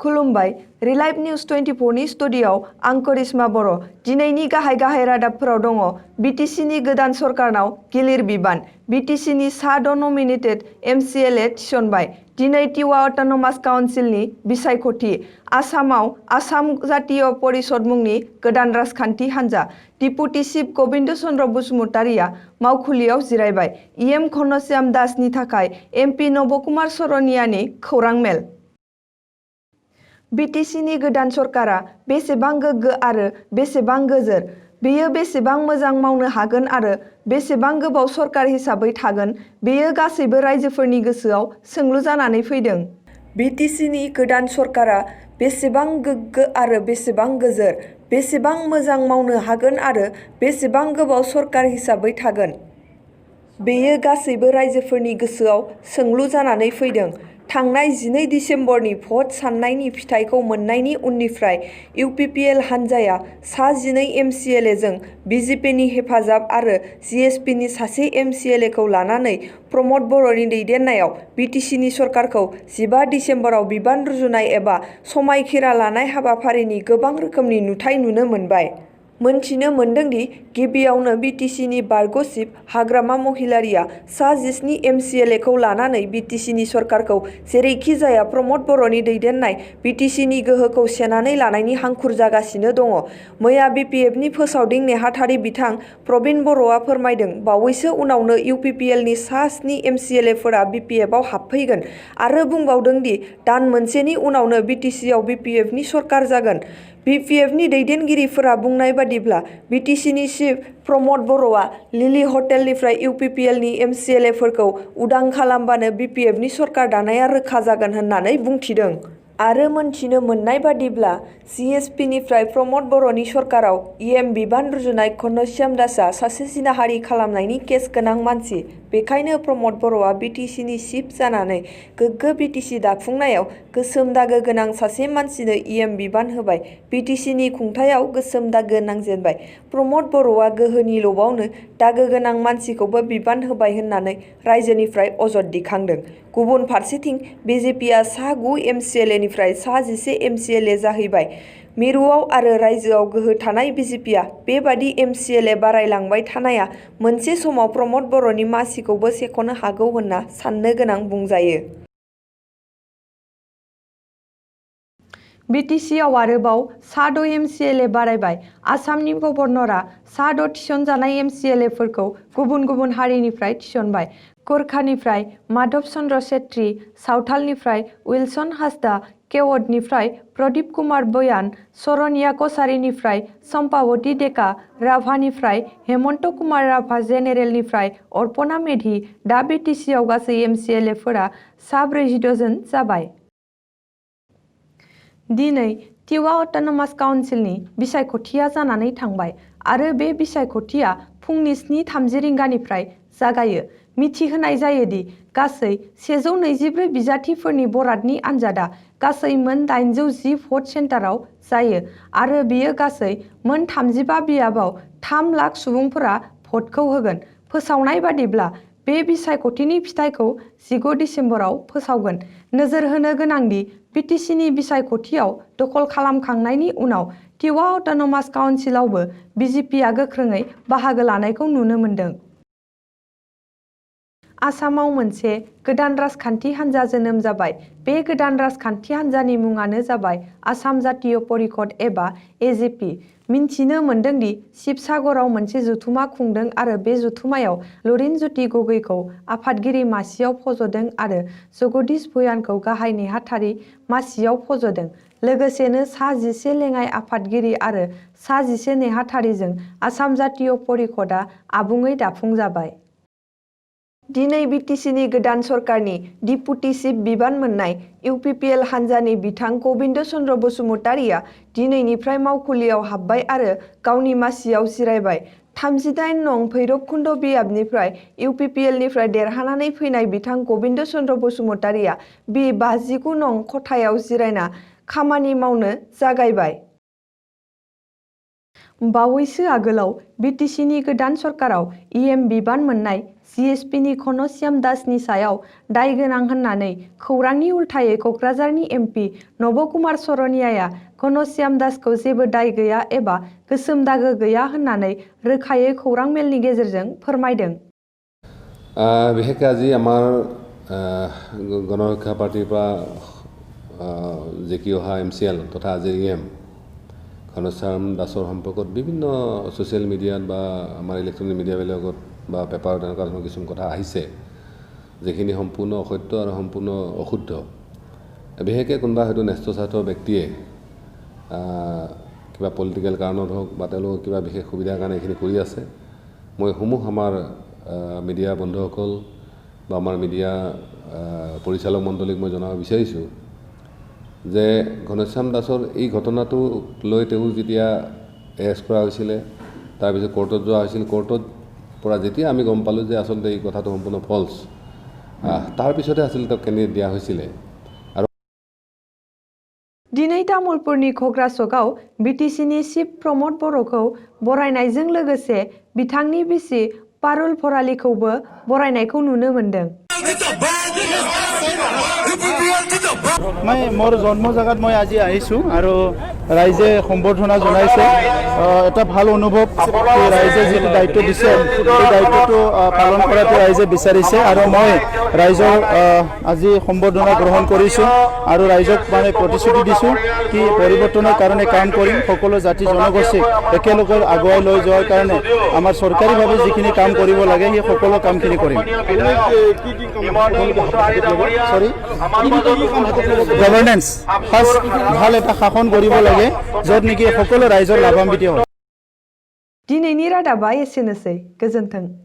खुलुमबाय रिलाइभ निउज 24 नि स्टुडिय'आव आं करिश्मा बर'। दिनैनि गाहाय रादाबफोराव दङ बिटिसिनि गोदान सरकारनाव गिलिर बिबान। बिटिसिनि सा 6 नमिनेटेड एमसिएलए थिसनबाय। दिनै टिवा अट'नमास काउन्सिलनि बिसायख'थि। आसामाव आसाम जातीय परिषद मुंनि गोदान राजखान्थि हान्जा। डिपुटि चिफ गबिन्द चन्द्र बसुमतारीया मावखुलियाव जिरायबाय। इएम घनश्याम दासनि थाखाय एमपि नबकुमार सरनियानि खौरां मेल। बिटिसिनि गोदान सरकारा बेसेबां गोग्गो आरो बेसेबां गोजोर, बेयो बेसेबां मोजां मावनो हागोन आरो बेसेबां गोबाव सरकार हिसाबै थागोन, बेयो गासैबो राइजोफोरनि गोसोआव सोंलु जानानै फैदों। बिटिसिनि गोदान सरकारा बेसेबां गोग्गो आरो बेसेबां गोजोर, बेसेबां मोजां मावनो हागोन आरो बेसेबां गोबाव सरकार हिसाबै थागोन, बेयो गासैबो राइजोफोरनि गोसोआव सोंलु जानानै फैदों। थांनाय 12 दिसेम्बरनि भट साननायनि फिथाइखौ मोननायनि उननिफ्राय इउपिपिएल हान्जाया सा 12 एमसिएलएजों बिजेपिनि हेफाजाब आरो जिएसपिनि सासे एमसिएलएखौ लानानै प्रमद बर'नि दैदेननायाव बिटिसिनि सरकारखौ 15 दिसेम्बराव बिबान रुजुनाय एबा समायखिरा लानाय हाबाफारिनि गोबां रोखोमनि नुथाय नुनो मोनबाय। मोनथिनो मोन्दोंदि गिबियावनो बिटिसिनि बारग' चिफ हाग्रामा महिलारीआ सा 17 एमसिएलएखौ लानानै बिटिसिनि सरकारखौ जेरैखि जाया प्रमद बर'नि दैदेननाय बिटिसिनि गोहोखौ सेनानै लानायनि हांखुर जागासिनो दङ। मैया बिपिएफनि फोसावदिं नेहाथारि बिथां प्रबिन बर'आ फोरमायदों, बावैसो उनावनो इउपिपिएलनि सा 7 एमसिएलएफोरा बिपिएफआव हाबफैगोन आरो बुंबावदों दि दान मोनसेनि उनावनो बिटिसिआव बिपिएफनि सरकार जागोन। बिपिएफनि दैदेनगिरिफोरा बुंनाय बादिब्ला बिटिसिनि चिफ प्रमद बर'आ लिलि हटेलनिफ्राय इउपिपिएलनि एमसिएलएफोरखौ उदां खालामबानो बिपिएफनि सरकार दानाया रोखा जागोन होननानै बुंथिदों। आरो मोनथिनो मोननाय बादिब्ला जिएसपिनिफ्राय प्रमद बर'नि सरकाराव इएम बिबान रुजुनाय घनश्याम दासआ सासे जिनाहारि खालामनायनि केस गोनां मानसि। बेखायनो प्रमद बर'आ बिटिसिनि चिफ जानानै गोग्गो बिटिसि दाफुंनायाव गोसोम दागो गोनां सासे मानसिनो इएम बिबान होबाय। बिटिसिनि खुंथायाव गोसोम दागो नांजेनबाय। प्रमद बर'आ गोहोनि लबावनो दागो गोनां मानसिखौबो बिबान होबाय होननानै रायजोनिफ्राय अजद दिखांदों। गुबुन फारसेथिं बिजेपिआ सा 9 एमसिएलएनिफ्राय सा 11 एमसिएलए जाहैबाय। मिरुआव आरो रायजोआव गोहो थानाय बिजेपिआ बेबादि एमसिएलए बारायलांबाय थानाया मोनसे समाव प्रमद बर'नि मासिखौबो सेख'नो हागौ होनना साननो गोनां बुंजायो। बिटिसिआव आरोबाव सा 6 एमसिएलए बारायबाय। आसामनि गभर्नरआ सा 6 थिसनजानाय एमसिएलएफोरखौ गुबुन गुबुन हारिनिफ्राय थिसनबाय। गोरखानिफ्राय माधव चन्द्र छेत्री, सावथालनिफ्राय उइलसन हासदा, केवटनिफ्राय प्रदीप कुमार बयान, सरनिया कछारीनिफ्राय चम्पावती डेका, राभानिफ्राय हेमन्त कुमार राभा, जेनेरेलनिफ्राय अर्पणा मेधि। दा बिटिसिआव गासै एमसिएलएफोरा सा 46 जन जाबाय। दिनै टिवा अट'नमास काउन्सिलनि बिसायख'थिया जानानै थांबाय आरो बे बिसायख'थिया फुंनि 7:30 रिंगानिफ्राय जागायो। मिथिहोनाय जायोदि गासै 124 बिजाथिफोरनि बरादनि आनजादा गासै मोन 810 भट सेन्टाराव जायो आरो बेयो गासै मोन 35 बियाबाव 3 लाख सुबुंफोरा भटखौ होगोन। फोसावनाय बादिब्ला बे बिसायख'थिनि फिथाइखौ 15 दिसेम्बराव फोसावगोन। नोजोर होनो गोनांदि बिटिसिनि बिसायख'थियाव दखल खालामखांनायनि उनाव टिवा अट'नमास काउन्सिलावबो बिजेपिआ गोख्रोङै बाहागो लानायखौ नुनो मोन्दों। आसामाव मोनसे गोदान राजखान्थि हान्जा जोनोम जाबाय। बे गोदान राजखान्थि हान्जानि मुङानो जाबाय आसाम जातीय परिषद एबा एजेपि। मिन्थिनो मोन्दोंदि शिबसागराव मोनसे जथुमा खुंदों आरो बे जथुमायाव लुरिनज्यति गगैखौ आफादगिरि मासियाव फज'दों आरो जगदीश भुयानखौ गाहाय नेहाथारि मासियाव फज'दों। लोगोसेनो सा 11 लेङाइ आफादगिरि आरो सा 11 नेहाथारिजों आसाम जातीय परिषदआ आबुङै दाफुंजाबाय। दिनै बिटिसिनि गोदान सरकारनि डिपुटि चिफ बिबान मोननाय इउपिपिएल हान्जानि बिथां गबिन्द चन्द्र बसुमतारीया दिनैनिफ्राय मावखुलियाव हाबबाय आरो गावनि मासियाव जिरायबाय। 38 नं भैरबकुन्द बियाबनिफ्राय इउपिपिएलनिफ्राय देरहानानै फैनाय बिथां गबिन्द चन्द्र बसुमतारीया बि 59 नं खथायाव जिरायना खामानि मावनो जागायबाय। बावैसो आगोलाव बिटिसिनि गोदान सरकाराव इएम बिबान मोननाय जिएसपिनि घनश्याम दासनि सायाव दाय गोनां होननानै खौरांनि उल्थायै क'क्राझारनि एमपि नबकुमार सरनियाया घनश्याम दासखौ जेबो दाय गैया एबा गोसोम दागो गैया होननानै रोखायै खौरां मेलनि गेजेरजों फोरमायदों। বিশেষকৈ আজি আমাৰ গণৰক্ষা পাৰ্টিৰ পৰা জিকি অহা MCL তথা আজিৰ EM ঘনশ্যাম দাসৰ সম্পৰ্কত বিভিন্ন ছ'চিয়েল মিডিয়াত বা আমাৰ ইলেক্ট্ৰনিক মিডিয়াবিলাকত বা পেপাৰত এনেকুৱা ধৰণৰ কিছুমান কথা আহিছে যিখিনি সম্পূৰ্ণ অসত্য আৰু সম্পূৰ্ণ অশুদ্ধ। বিশেষকৈ কোনোবা হয়তো ন্যস্তস্বাৰ্থ ব্যক্তিয়ে কিবা পলিটিকেল কাৰণত হওক বা তেওঁলোকৰ কিবা বিশেষ সুবিধাৰ কাৰণে এইখিনি কৰি আছে। মই সমূহ আমাৰ মিডিয়া বন্ধুসকল বা আমাৰ মিডিয়া পৰিচালক মণ্ডলীক মই জনাব বিচাৰিছোঁ যে ঘনশ্যাম দাসৰ এই ঘটনাটো লৈ তেওঁ যেতিয়া এৰেষ্ট কৰা হৈছিলে তাৰপিছত কোৰ্টত যোৱা হৈছিল, কোৰ্টত পৰা যেতিয়া আমি গম পালোঁ যে আচলতে এই কথাটো সম্পূৰ্ণ ফল্ছ, তাৰপিছতে আচলতে তেওঁক কেন্দ্ৰীয় দিয়া হৈছিলে। दिनै तामुलपुरनि घग्रा चकआव बिटिसिनि चिफ प्रमद बर'खौ बरायनायजों लोगोसे बिथांनि बिसि पारुल भरालीखौबो बरायनायखौ नुनो मोन्दों। মই মোৰ জন্ম জাগাত মই আজি আহিছোঁ আৰু ৰাইজে সম্বৰ্ধনা জনাইছে। এটা ভাল অনুভৱ, ৰাইজে যিটো দায়িত্ব দিছে সেই দায়িত্বটো পালন কৰাটো ৰাইজে বিচাৰিছে আৰু মই ৰাইজৰ আজি সম্বৰ্ধনা গ্ৰহণ কৰিছোঁ আৰু ৰাইজক মানে প্ৰতিশ্ৰুতি দিছোঁ কি পৰিৱৰ্তনৰ কাৰণে কাম কৰিম, সকলো জাতি জনগোষ্ঠীক একেলগে আগুৱাই লৈ যোৱাৰ কাৰণে আমাৰ চৰকাৰীভাৱে যিখিনি কাম কৰিব লাগে সেই সকলো কামখিনি কৰিম। গভৰ্নেন্স ফাৰ্ষ্ট ভাল এটা শাসন কৰিব লাগে য'ত নেকি সকলো ৰাইজৰ লাভান্বিত হয়। दिनैनि रादाबा एसेनोसै, गोजोन्थों।